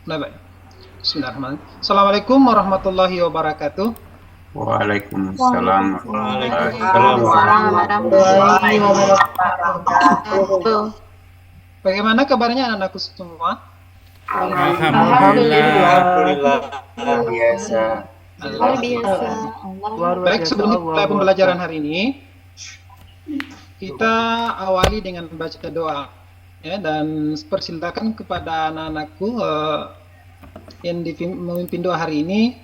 Nah, baik. Bismillahirrahmanirrahim. Assalamualaikum warahmatullahi wabarakatuh. Waalaikumsalam warahmatullahi Waalaikumsalam warahmatullahi wabarakatuh. Bagaimana kabarnya anak-anakku semua? Alhamdulillah. Alhamdulillah biasa. Luar biasa. Baik, sebelum mulai pembelajaran hari ini, kita awali dengan membaca doa, ya, dan persilakan kepada anak-anakku yang memimpin doa hari ini,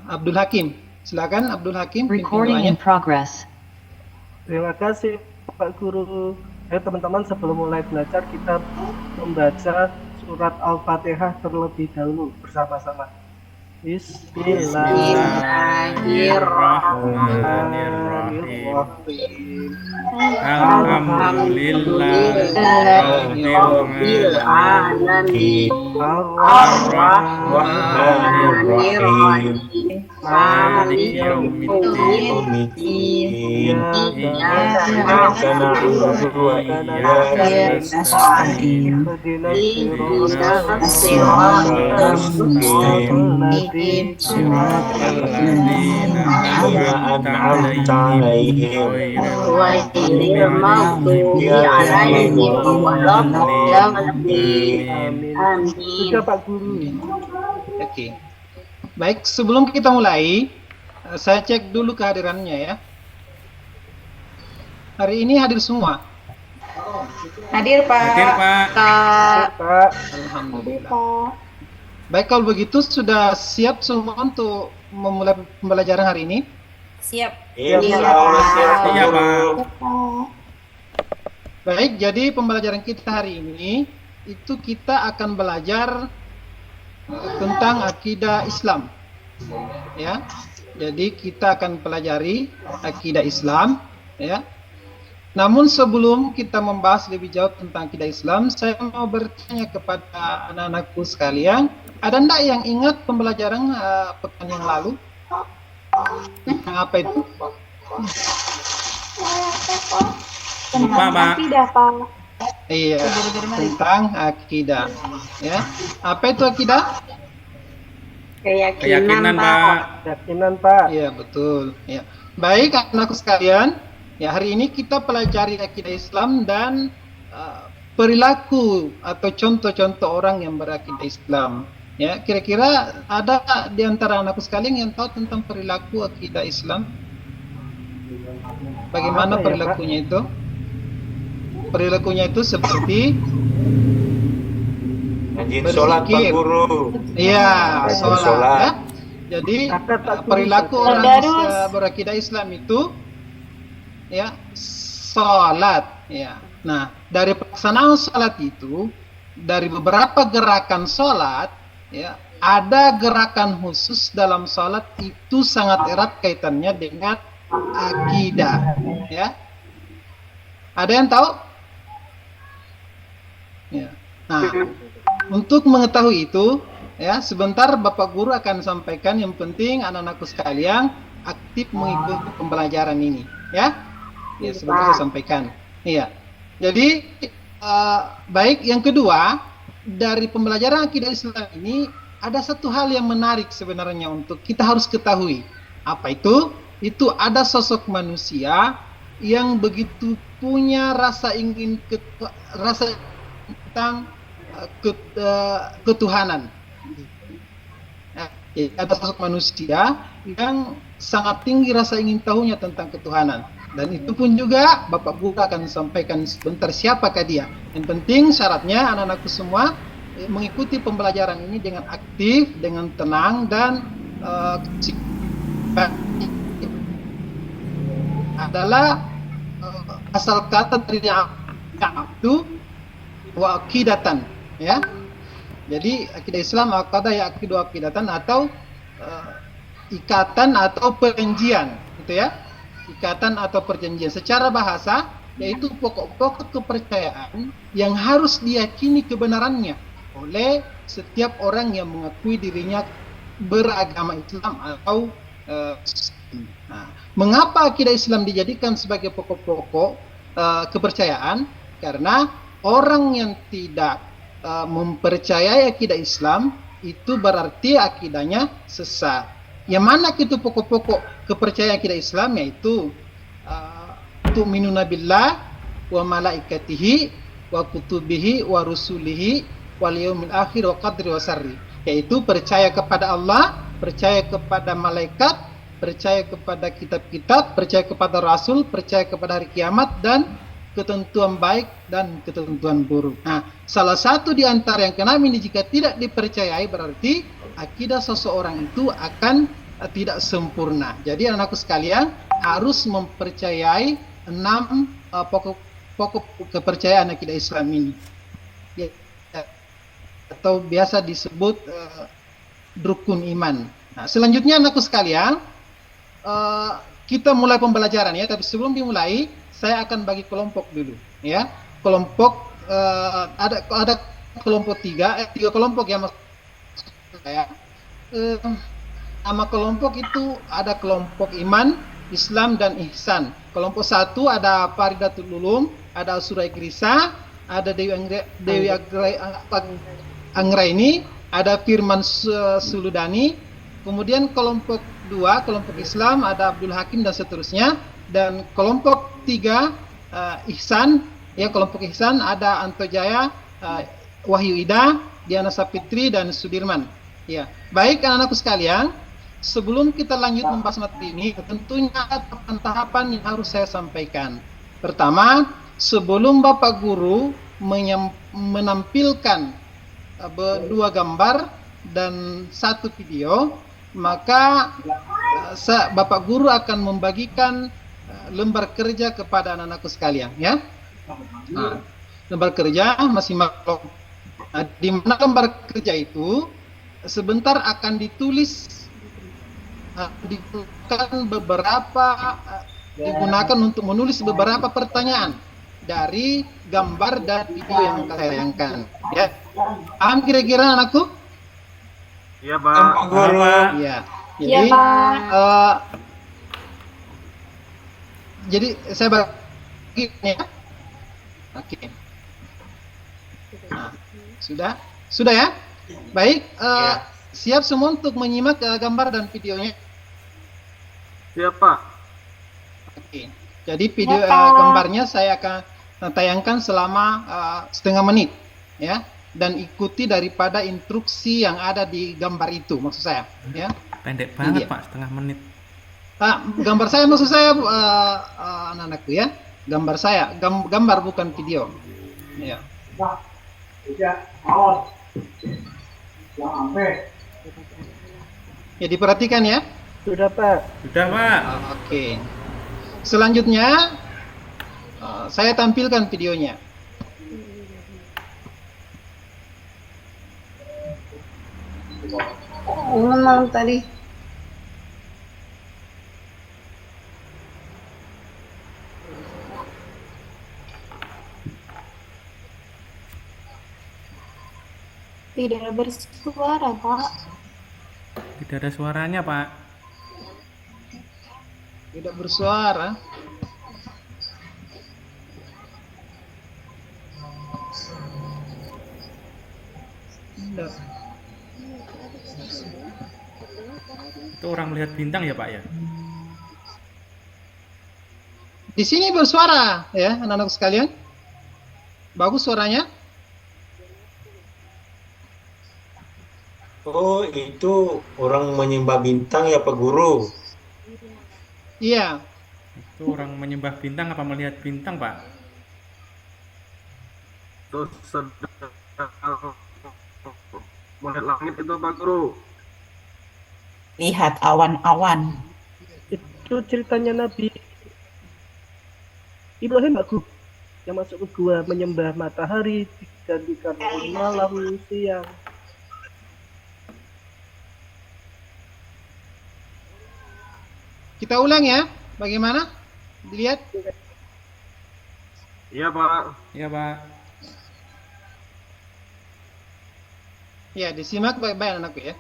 Abdul Hakim. Silakan Abdul Hakim pimpin Recording in doanya. progress. Terima kasih Pak Guru. Teman-teman, sebelum mulai belajar kita membaca surat Al-Fatihah terlebih dahulu bersama-sama. Bismillahirrahmanirrahim. Alhamdulillahirabbil alamin. Arrahmanirrahim. Maliki yaumiddin. Iyyaka na'budu wa iyyaka nasta'in. Ihdinas siratal mustaqim. An'amta 'alaihim ghairil maghdubi 'alaihim waladdallin. Amin. Sudah Pak Guru. Oke. Baik, sebelum kita mulai, saya cek dulu kehadirannya ya. Hari ini hadir semua. Hadir Pak. Pak. Alhamdulillah. Baik, kalau begitu sudah siap semua untuk memulai pembelajaran hari ini? Siap. Iya, Pak. Baik, jadi pembelajaran kita hari ini itu kita akan belajar tentang akidah Islam. Ya. Jadi kita akan pelajari akidah Islam, ya. Namun sebelum kita membahas lebih jauh tentang akidah Islam, saya mau bertanya kepada anak-anakku sekalian, ada enggak yang ingat pembelajaran pekan yang lalu? Yang apa itu? Lupa, Pak. Iya, tentang akidah. Ya, apa itu akidah? Keyakinan Pak. Keyakinan Pak. Iya, betul. Ya. Baik, anak-anakku sekalian. Ya, hari ini kita pelajari akidah Islam dan perilaku atau contoh-contoh orang yang berakidah Islam. Ya, kira-kira ada di antara anakku sekalian yang tahu tentang perilaku akidah Islam? Bagaimana Apa ya, perilakunya itu? Perilakunya itu seperti Rajin sholat Pak berzikir. Guru. Iya, Rajin sholat. sholat. Ya. Jadi perilaku orang berakidah Islam itu, ya, sholat. Ya. Nah, dari pelaksanaan sholat itu, dari beberapa gerakan sholat, ya, ada gerakan khusus dalam sholat itu sangat erat kaitannya dengan akidah. Ya. Ada yang tahu? Ya. Nah, untuk mengetahui itu, ya, sebentar Bapak Guru akan sampaikan. Yang penting anak-anakku sekalian aktif mengikuti pembelajaran ini, ya. Ya, sebentar saya sampaikan. Iya. Jadi baik, yang kedua, dari pembelajaran akidah Islam ini ada satu hal yang menarik sebenarnya untuk kita harus ketahui. Apa itu? Itu ada sosok manusia yang begitu punya rasa ingin rasa tentang ketuhanan. Nah, ada sosok manusia yang sangat tinggi rasa ingin tahunya tentang ketuhanan. Dan itu pun juga Bapak Guru akan sampaikan sebentar siapakah dia. Yang penting syaratnya anak-anakku semua mengikuti pembelajaran ini dengan aktif, dengan tenang, dan adalah asal kata dari abdu wa akidatan, ya. Jadi akidah Islam akidah ya akidu akidatan, atau ikatan atau perjanjian, gitu ya. Ikatan atau perjanjian secara bahasa yaitu pokok-pokok kepercayaan yang harus diyakini kebenarannya oleh setiap orang yang mengakui dirinya beragama Islam atau nah, mengapa akidah Islam dijadikan sebagai pokok-pokok kepercayaan? Karena orang yang tidak mempercayai akidah Islam itu berarti akidahnya sesat. Yang mana itu pokok-pokok kepercayaan akidah Islam, yaitu tu'minuna billah wa malaikatihi wa kutubihi wa rusulihi wal yaumil akhir wa qadri wa sarri, yaitu percaya kepada Allah, percaya kepada malaikat, percaya kepada kitab-kitab, percaya kepada rasul, percaya kepada hari kiamat dan ketentuan baik dan ketentuan buruk. Nah, salah satu di antara yang keenam ini jika tidak dipercayai berarti akidah seseorang itu akan tidak sempurna. Jadi anak-anakku sekalian harus mempercayai 6 pokok kepercayaan akidah Islam ini. Ya, atau biasa disebut rukun iman. Nah, selanjutnya anakku sekalian, kita mulai pembelajaran ya, tapi sebelum dimulai saya akan bagi kelompok dulu ya. Kelompok ada kelompok tiga kelompok ya maksud saya. Nama kelompok itu ada kelompok iman, Islam dan ihsan. Kelompok satu ada Faridatul Ulum, ada Surah Ikrisa, ada Dewi Anggraini, ada Firman Suludani. Kemudian kelompok dua, kelompok Islam ada Abdul Hakim dan seterusnya. Dan kelompok tiga ihsan ya, kelompok ihsan ada Antojaya, Wahyu Ida, Diana Sapitri dan Sudirman ya. Baik anak-anakku sekalian, sebelum kita lanjut membahas materi ini tentunya ada tahapan yang harus saya sampaikan. Pertama, sebelum Bapak Guru menampilkan 2 gambar dan 1 video, maka Bapak Guru akan membagikan lembar kerja kepada anak-anakku sekalian ya. Nah, lembar kerja masing-masing. Nah, di mana lembar kerja itu sebentar akan digunakan untuk menulis beberapa pertanyaan dari gambar dan video yang saya tayangkan ya. Paham kira-kira anakku? Iya, Pak. Iya. Iya, Pak. Jadi saya bagi ya. Oke. Nah, sudah ya. Baik. Siap semua untuk menyimak gambar dan videonya. Siap, Pak. Oke. Jadi video gambarnya saya akan tayangkan selama setengah menit ya. Dan ikuti daripada instruksi yang ada di gambar itu, maksud saya ya. Pendek banget Pak, setengah menit. Gambar saya maksud saya anak-anakku ya. Gambar saya, gambar bukan video. Ya. Ya diperhatikan ya. Sudah, Pak. Sudah Pak. Oke. Selanjutnya saya tampilkan videonya. Memang tadi. Tidak bersuara, Pak. Tidak ada suaranya Pak. Tidak bersuara. Tidak. Itu orang melihat bintang ya Pak ya? Di sini bersuara ya anak-anak sekalian. Bagus suaranya. Oh, itu orang menyembah bintang ya Pak Guru. Iya. Itu orang menyembah bintang apa melihat bintang Pak? Terus sedang melihat langit itu, Pak Guru. Lihat awan-awan. Itu ceritanya Nabi Ibrahim, Pak Guru, yang masuk ke gua menyembah matahari digantikan oleh malam siang. Kita ulang ya. Bagaimana? Dilihat. Iya, Pak. Iya Pak. Ya, disimak baik-baik anakku ya.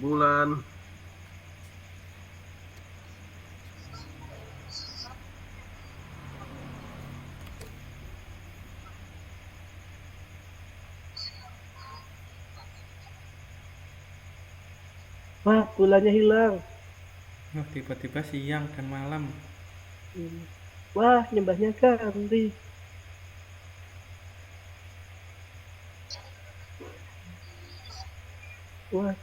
bulan. Wah, bulannya hilang. Oh, tiba-tiba siang dan malam. Wah, nyembahnya ganti. Wah,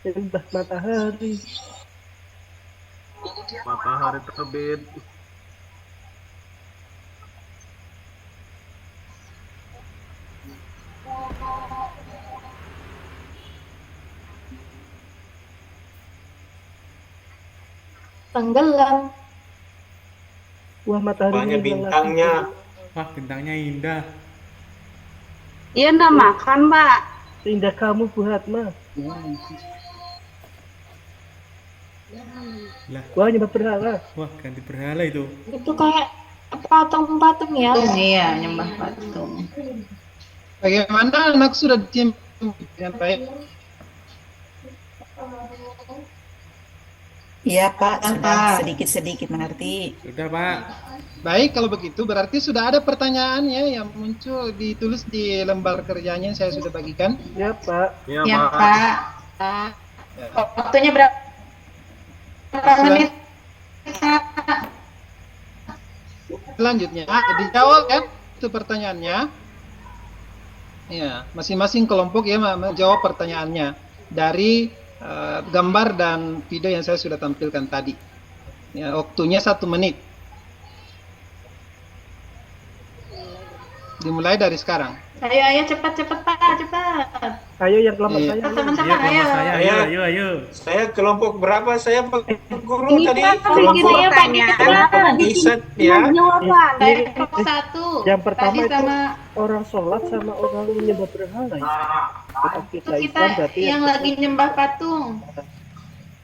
nyembah matahari. Matahari terbit. Tenggelam. Wah, matahari Banyak hilang bintangnya. lagi. Wah, bintangnya indah. Iya, nggak makan, Pak. Indah kamu, Bu Hatma. Lah, Wah, nyembah berhala. wah ganti berhala itu. Itu kayak patung-patung ya. Iya, nyembah patung. Bagaimana anak sudah dicium dengan baik? Iya Pak, sudah sedikit-sedikit mengerti. Sudah, Pak. Baik, kalau begitu berarti sudah ada pertanyaan ya yang muncul ditulis di lembar kerjanya yang saya sudah bagikan. Ya, Pak. Ya, Pak. Waktunya berapa menit? Selanjutnya dijawab ya itu pertanyaannya. Ya, masing-masing kelompok ya menjawab pertanyaannya dari gambar dan video yang saya sudah tampilkan tadi. Ya, waktunya 1 menit. Dimulai dari sekarang. Ayo, cepat, Pak, cepat. Ayo yang kelompok Iya. saya. Iya, Teman-teman, kelompok ayo. saya. Ayo. Saya kelompok berapa? Saya Pak Guru Ini tadi. Pak, Kelompok saya pertanyaan. riset ya. Jawaban dari Ini- kelompok 1. Yang pertama Tadi itu sama orang sholat sama orang menyembah berhala ya. Kita kita Islam berarti yang lagi nyembah patung.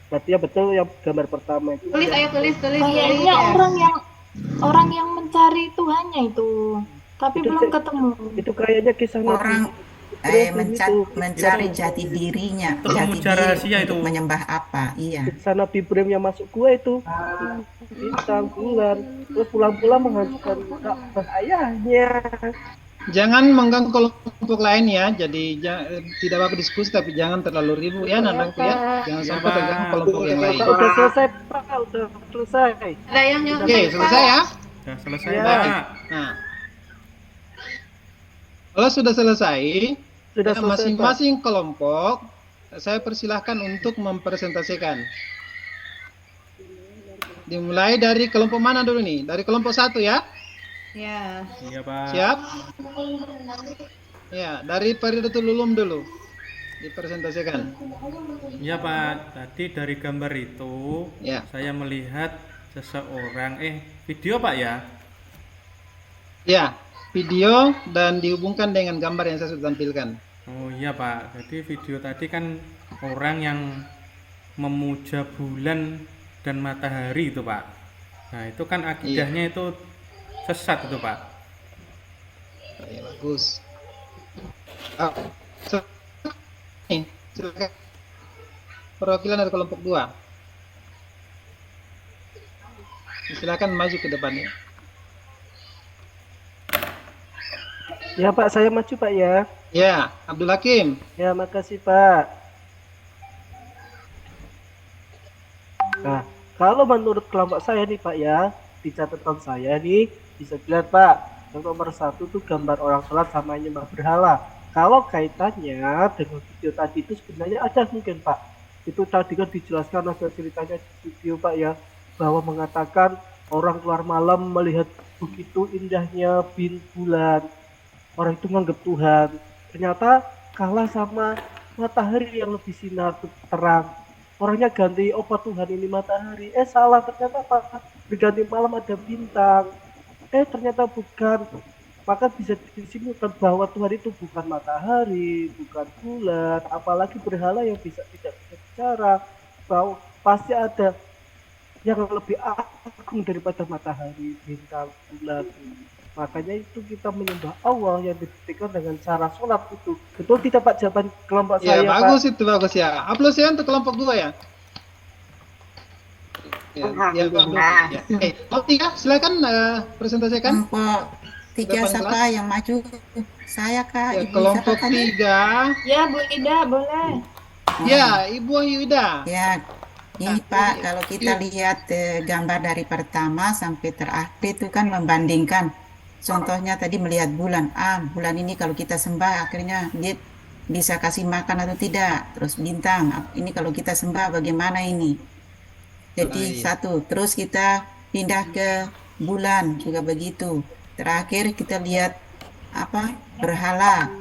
berarti ya betul yang gambar pertama itu. Tulis, ayo tulis. Kayaknya orang yang mencari Tuhannya itu, tapi Itu belum cek- ketemu. Itu kayaknya kisah Orang Ibrahim itu. mencari jati dirinya, Itu jati memuja diri rahasia itu. untuk menyembah apa? Iya. Kisah Nabi Ibrahim yang masuk gua itu bintang bulan terus pulang-pulang menghancurkan Ka'bah ayahnya. Jangan mengganggu kelompok lain ya. Jadi tidak apa-apa diskusi tapi jangan terlalu ribut ya anakku ya. Jangan sampai terganggu kelompok yang lain. Pak, udah selesai Pak, udah selesai. Ada yang nyuruh. Oke, selesai ya. Sudah selesai, Ya. Pak. Nah, kalau sudah selesai, Sudah ya, selesai Pak. masing-masing kelompok saya persilahkan untuk mempresentasikan. Dimulai dari kelompok mana dulu nih? Dari kelompok 1 ya? Ya. Iya, Pak. Siap? Ya, dari Faridatul Ulum dulu dipresentasikan. Iya, Pak. Tadi dari gambar itu Ya. saya melihat seseorang video, Pak ya. Ya, video dan dihubungkan dengan gambar yang saya sudah tampilkan. Oh iya, Pak. Jadi video tadi kan orang yang memuja bulan dan matahari itu, Pak. Nah, itu kan akidahnya itu sesat itu, Pak. Ya, bagus. Ah, nih, silakan. Perwakilan dari kelompok 2. Silakan maju ke depannya. Ya Pak, saya maju Pak ya. Ya, Abdul Hakim. Ya, makasih Pak. Nah, kalau menurut kelompok saya nih Pak ya, di catatan saya nih bisa dilihat Pak, yang nomor 1 tuh gambar orang sholat sama nyembah berhala. Kalau kaitannya dengan video tadi itu sebenarnya ada mungkin Pak. Itu tadi kan dijelaskan ada ceritanya di video Pak ya, bahwa mengatakan orang keluar malam melihat begitu indahnya bulan. Orang itu menganggap Tuhan. Ternyata kalah sama matahari yang lebih sinar terang. Orangnya ganti, oh Pak Tuhan ini matahari. Salah, ternyata Pak diganti malam ada bintang. Ternyata bukan. Maka bisa disimpulkan bahwa Tuhan itu bukan matahari, bukan bulan, apalagi berhala yang tidak bisa bicara. Bahwa pasti ada yang lebih agung daripada matahari, bintang, bulan. Makanya itu kita menyembah Allah yang dibuktikan dengan cara sholat itu. Betul tidak Pak jawaban kelompok Ya, saya Pak? bagus itu, bagus ya. Aplaus ya untuk kelompok 2 ya. Ya, Alhamdulillah. ya. Kelompok 3, silakan presentasikan. Kelompok 3 Depan siapa yang maju? Saya Kak, Ya, Ibu kelompok siapa tadi? 3. Ya, Bu Ida, boleh. Ya, Ibu Yuda. Ya, ini Pak, kalau kita lihat gambar dari pertama sampai terakhir itu kan membandingkan. Contohnya tadi melihat bulan. Bulan ini kalau kita sembah akhirnya dia bisa kasih makan atau tidak. Terus bintang, ini kalau kita sembah bagaimana ini? Jadi Baik. satu, terus kita pindah ke bulan juga begitu. Terakhir kita lihat apa? Berhala.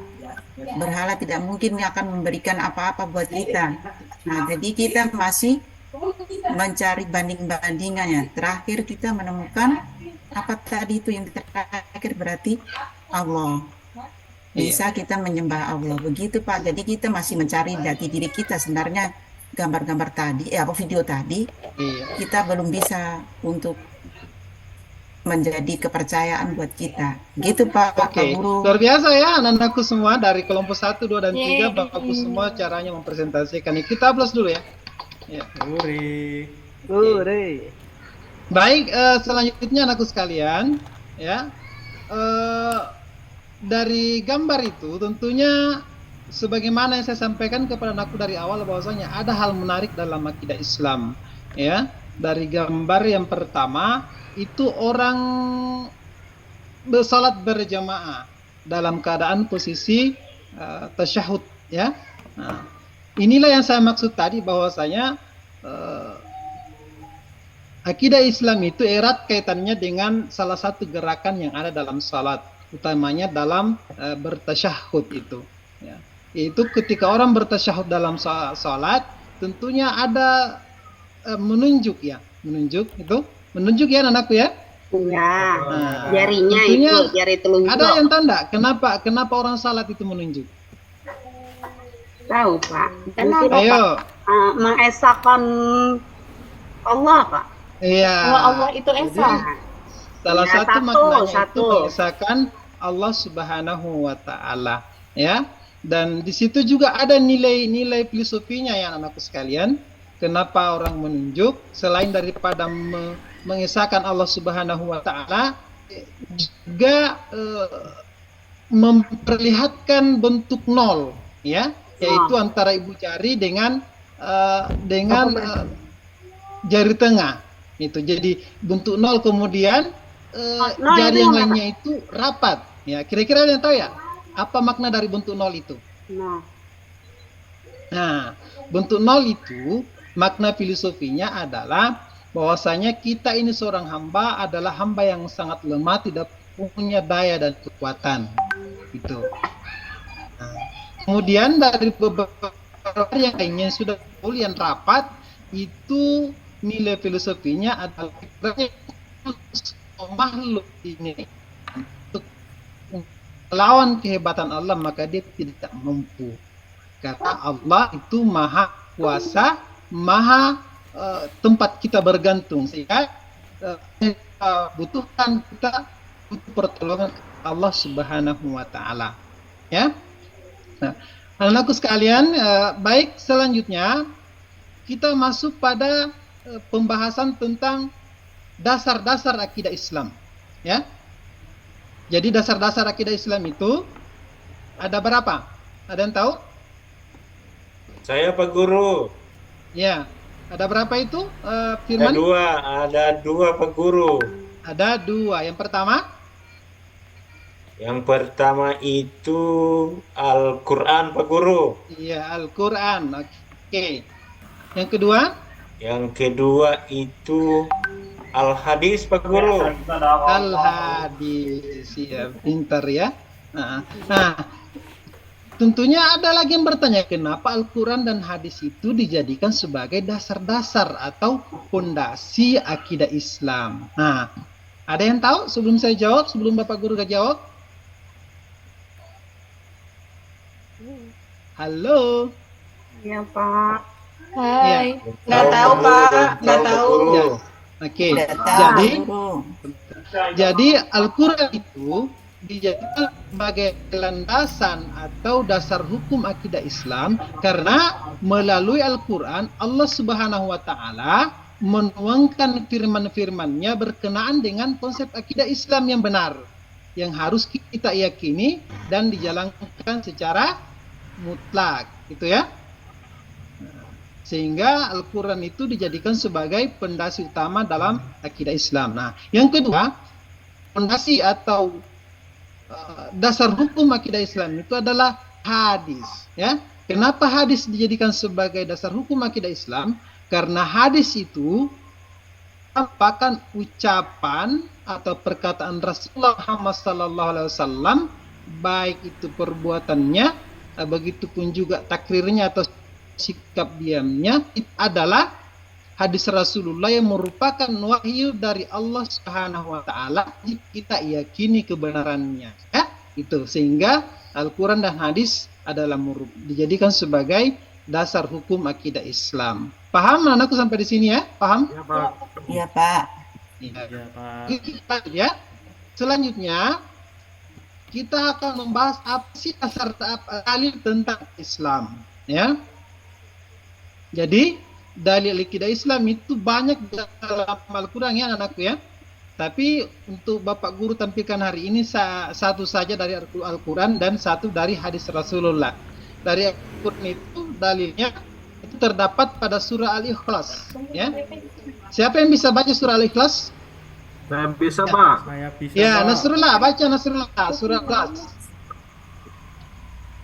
Berhala tidak mungkin akan memberikan apa-apa buat kita. Nah, jadi kita masih mencari banding-bandingannya. Terakhir kita menemukan apa tadi itu yang terakhir berarti Allah. Bisa kita menyembah Allah. Begitu Pak. Jadi kita masih mencari jati diri kita. Sebenarnya gambar-gambar tadi, apa video tadi, Iya. kita belum bisa untuk menjadi kepercayaan buat kita. Gitu Pak, Pak Oke, Guru. luar biasa ya anak-anakku semua dari kelompok 1, 2, dan 3. Yeay. Bagus semua caranya mempresentasikan. Kita aplaus dulu ya. Ya. Hore. Hore. Baik, selanjutnya anakku sekalian, ya. Dari gambar itu tentunya sebagaimana yang saya sampaikan kepada anakku dari awal bahwasanya ada hal menarik dalam akidah Islam, ya. Dari gambar yang pertama itu orang bersalat berjamaah dalam keadaan posisi tasyahud, ya. Nah, inilah yang saya maksud tadi bahwasanya akidah Islam itu erat kaitannya dengan salah satu gerakan yang ada dalam salat, utamanya dalam bertasyahud itu. Ya. Itu ketika orang bertasyahud dalam salat, tentunya ada menunjuk ya, menunjuk ya anakku ya. Iya. Nah, Jarinya tentunya itu, jari telunjuk. ada yang tanda kenapa orang salat itu menunjuk? Tahu Pak. Kenapa Pak? Ayo. Mengesahkan Allah Pak. Iya. Kalau Allah itu esa. Salah Ya, satu satu, maknanya itu satu. mengesahkan Allah Subhanahu wa taala, ya. Dan di situ juga ada nilai-nilai filosofinya ya anakku sekalian. Kenapa orang menunjuk selain daripada mengesahkan Allah Subhanahu wa taala, juga memperlihatkan bentuk nol, ya, yaitu antara ibu jari dengan jari tengah. Itu jadi bentuk nol, kemudian nol jari itu yang apa? lainnya itu rapat. Ya, kira-kira ada yang tahu ya apa makna dari bentuk nol itu? Nah, Nah, bentuk nol itu makna filosofinya adalah bahwasanya kita ini seorang hamba adalah hamba yang sangat lemah, tidak punya daya dan kekuatan. Itu. Nah, kemudian dari beberapa yang lainnya yang sudah yang rapat itu nilai filosofinya adalah makhluk ini untuk melawan kehebatan Allah maka dia tidak mampu. Karena Allah itu maha kuasa, maha tempat kita bergantung, sehingga kita butuh pertolongan Allah Subhanahu wa taala. Ya. Nah, anak-anakku sekalian, baik, selanjutnya kita masuk pada pembahasan tentang dasar-dasar akidah Islam, ya. Jadi dasar-dasar akidah Islam itu ada berapa? Ada yang tahu? Saya Pak Guru. Ya, ada berapa itu, Ada Firman? dua Pak Guru. Ada 2. Yang pertama itu Al-Quran Pak Guru. iya, Al-Quran. Oke. Yang kedua, Yang kedua itu Al-Hadis Pak Guru. Al-Hadis. Ya, pintar ya. Nah, tentunya ada lagi yang bertanya, kenapa Al-Quran dan hadis itu dijadikan sebagai dasar-dasar atau fondasi akidah Islam? Nah, ada yang tahu sebelum saya jawab, sebelum Bapak Guru gak jawab? Halo? iya Pak. Hai. Nggak tahu Pak, nggak Pak tahu. Guru. Ya. Oke, Tidak tahu, jadi Guru. Jadi Al-Quran itu dijadikan sebagai landasan atau dasar hukum akidah Islam karena melalui Al-Quran Allah Subhanahu wa taala menuangkan firman-firman-Nya berkenaan dengan konsep akidah Islam yang benar yang harus kita yakini dan dijalankan secara mutlak, gitu ya. Sehingga Al-Quran itu dijadikan sebagai pondasi utama dalam akidah Islam. Nah, yang kedua, pondasi atau dasar hukum akidah Islam itu adalah hadis, ya. Kenapa hadis dijadikan sebagai dasar hukum akidah Islam? Karena hadis itu merupakan ucapan atau perkataan Rasulullah Muhammad SAW, baik itu perbuatannya, begitupun juga takrirnya atau sikap diamnya, itu adalah hadis Rasulullah yang merupakan wahyu dari Allah Subhanahu wa taala, kita yakini kebenarannya, ya. Itu sehingga Al-Qur'an dan hadis adalah dijadikan sebagai dasar hukum akidah Islam. Paham anakku sampai di sini ya? Paham? Ya, Pak. Iya, Pak. Ya, Pak. Kita ya. Selanjutnya kita akan membahas apa sih dasar dalil tentang Islam, ya. Jadi dalil akidah Islam itu banyak dalam Al-Quran ya anakku ya. Tapi untuk Bapak Guru tampilkan hari ini satu saja dari Al-Quran dan satu dari hadis Rasulullah. Dari Al-Quran itu dalilnya itu terdapat pada surah Al-Ikhlas, ya. Siapa yang bisa baca surah Al-Ikhlas? Saya bisa, Pak. Saya bisa, Ya, Pak. Nasrullah, baca Nasrullah, surah Al-Ikhlas.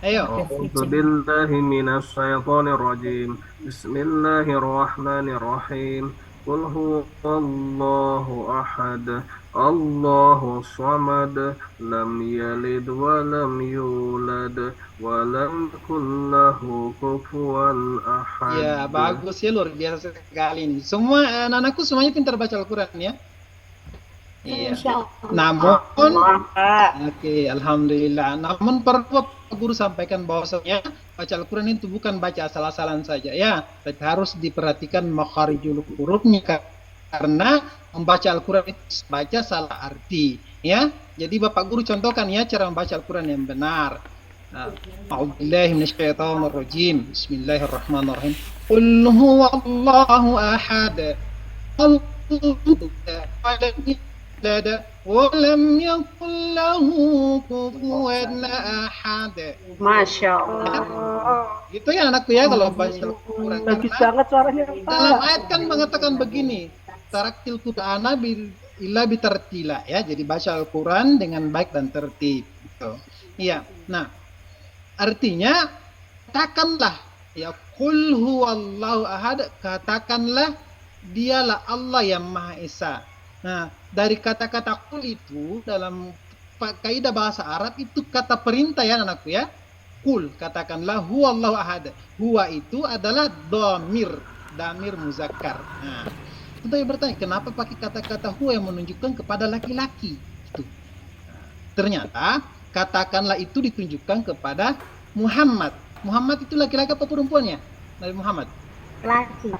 Ayo. A'udzu billahi minasy syaithanir rajim. Bismillahirrahmanirrahim. Qul huwallahu ahad. Allahu samad. Lam yalid wa lam yulad wa lam yakul lahu kufuwan ahad. Ya, bagus ya, luar biasa sekali ini. Semua anak-anakku semuanya pintar baca Al-Quran ya. Iya. Insya Allah. Namun, Pak. oke, alhamdulillah. Namun perlu Pak Guru sampaikan bahwasanya baca Al-Quran itu bukan baca asal-asalan saja ya, tapi harus diperhatikan makharijul hurufnya karena membaca Al-Quran itu baca salah arti ya. Jadi Bapak Guru contohkan ya cara membaca Al-Quran yang benar. A'udzubillahi minasyaitonirrajim. Bismillahirrahmanirrahim. Qul huwallahu ahad. ولم يكن له كفوا أحد. Masya Allah. Gitu ya anakku ya kalau baca Al-Quran. Bagus Karena banget suaranya, dalam Pak. ayat kan mengatakan begini, taraktil Qur'ana illa bitartila ya. Jadi baca Al-Quran dengan baik dan tertib. Gitu. Iya. Nah, artinya katakanlah ya qul huwallahu ahad, katakanlah dialah Allah yang Maha Esa. Nah, dari kata-kata qul itu dalam kaidah bahasa Arab itu kata perintah ya anakku ya. Qul, katakanlah huwallahu ahad. Huwa itu adalah damir muzakkar. Nah, itu saya bertanya, kenapa pakai kata-kata huwa yang menunjukkan kepada laki-laki? Itu. Ternyata katakanlah itu ditunjukkan kepada Muhammad. Muhammad itu laki-laki apa perempuannya? Nabi Muhammad. Laki.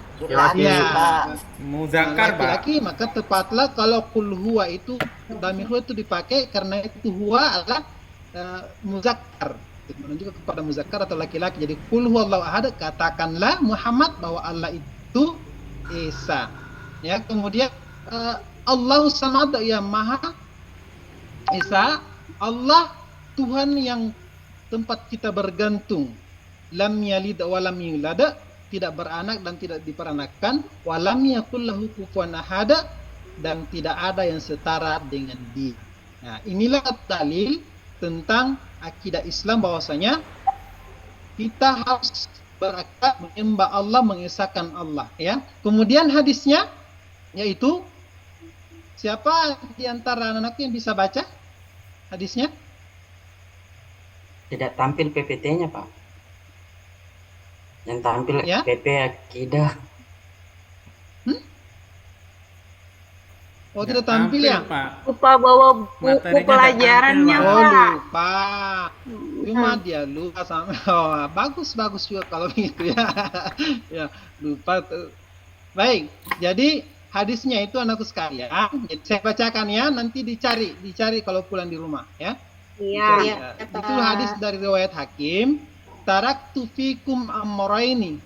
Ya, Muzakkar, Pak. laki-laki, maka tepatlah kalau qul huwa itu damir huwa itu dipakai karena itu huwa adalah muzakkar, menunjukkan kepada muzakkar atau laki-laki. Jadi qul huwallahu ahad, katakanlah Muhammad bahwa Allah itu Esa. Ya, kemudian Allahu samad, yang Maha Esa, Allah Tuhan yang tempat kita bergantung. Lam yalid wa lam yulad, tidak beranak dan tidak diperanakkan, walam yakul lahu kufuwan ahad, dan tidak ada yang setara dengan dia. Nah, inilah dalil tentang akidah Islam bahwasanya kita harus berakid menyembah Allah, mengesahkan Allah ya. Kemudian hadisnya yaitu siapa di antara anak-anak yang bisa baca hadisnya? Tidak tampil PPT-nya, Pak. Yang tampil Ya. PP akidah. Oh, tidak tampil ya? Pak. Lupa bawa buku Materinya pelajarannya, nggak Oh, Pak. lupa. Cuma dia lupa sama. Oh, bagus juga kalau begitu ya. Ya, lupa tuh. Baik. Jadi hadisnya itu anakku sekalian. Jadi saya bacakan ya, nanti dicari kalau pulang di rumah ya. Iya. Itu hadis dari riwayat Hakim. Taraktu fikum amraini.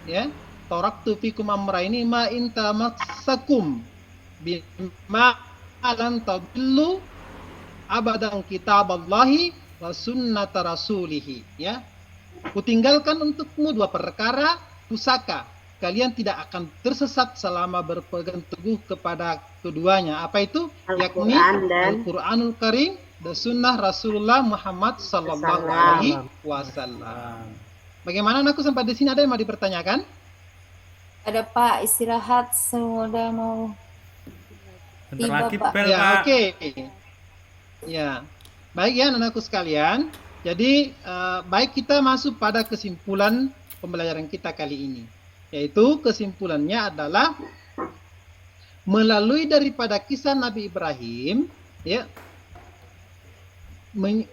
Ya, taraktu fikum amraini ma in tamassakum bima lam tadillu abadan kitaballahi wa sunnata rasulih. Ya. Kutinggalkan untukmu dua perkara pusaka. Kalian tidak akan tersesat selama berpegang teguh kepada keduanya. Apa itu? Yakni Al-Quranul Karim dan sunnah Rasulullah Muhammad Sallallahu Alaihi Wasallam. Bagaimana anakku sampai di sini, ada yang mau dipertanyakan? Ada Pak, istirahat sudah mau Bentar tiba, lagi Pak. bel, Ya, Pak. oke. Ya, baik ya anakku sekalian. Jadi baik, kita masuk pada kesimpulan pembelajaran kita kali ini. Yaitu kesimpulannya adalah melalui daripada kisah Nabi Ibrahim, ya,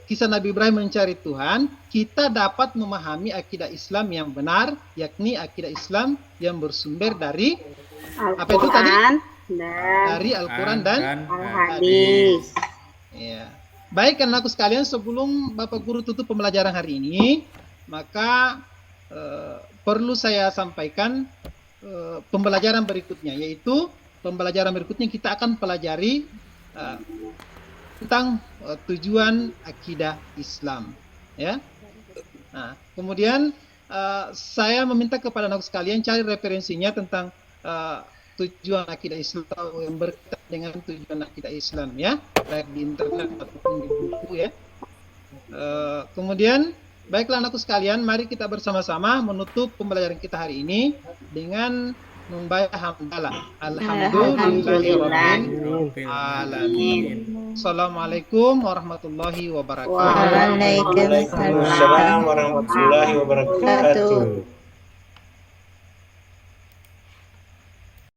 kisah Nabi Ibrahim mencari Tuhan, kita dapat memahami akidah Islam yang benar, yakni akidah Islam yang bersumber dari apa itu tadi? Dari Al-Quran dan Hadis. Ya. Baik anakku sekalian, sebelum Bapak Guru tutup pembelajaran hari ini, maka perlu saya sampaikan pembelajaran berikutnya, yaitu pembelajaran berikutnya kita akan pelajari tentang tujuan akidah Islam, ya. Nah, kemudian saya meminta kepada anak sekalian cari referensinya tentang tujuan akidah Islam yang berkaitan dengan tujuan akidah Islam, ya, baik di internet ataupun di buku, ya. Kemudian baiklah anakku sekalian, mari kita bersama-sama menutup pembelajaran kita hari ini dengan membaca hamdalah. Alhamdulillahirabbil alamin. Assalamualaikum warahmatullahi wabarakatuh. Waalaikumsalam warahmatullahi wabarakatuh.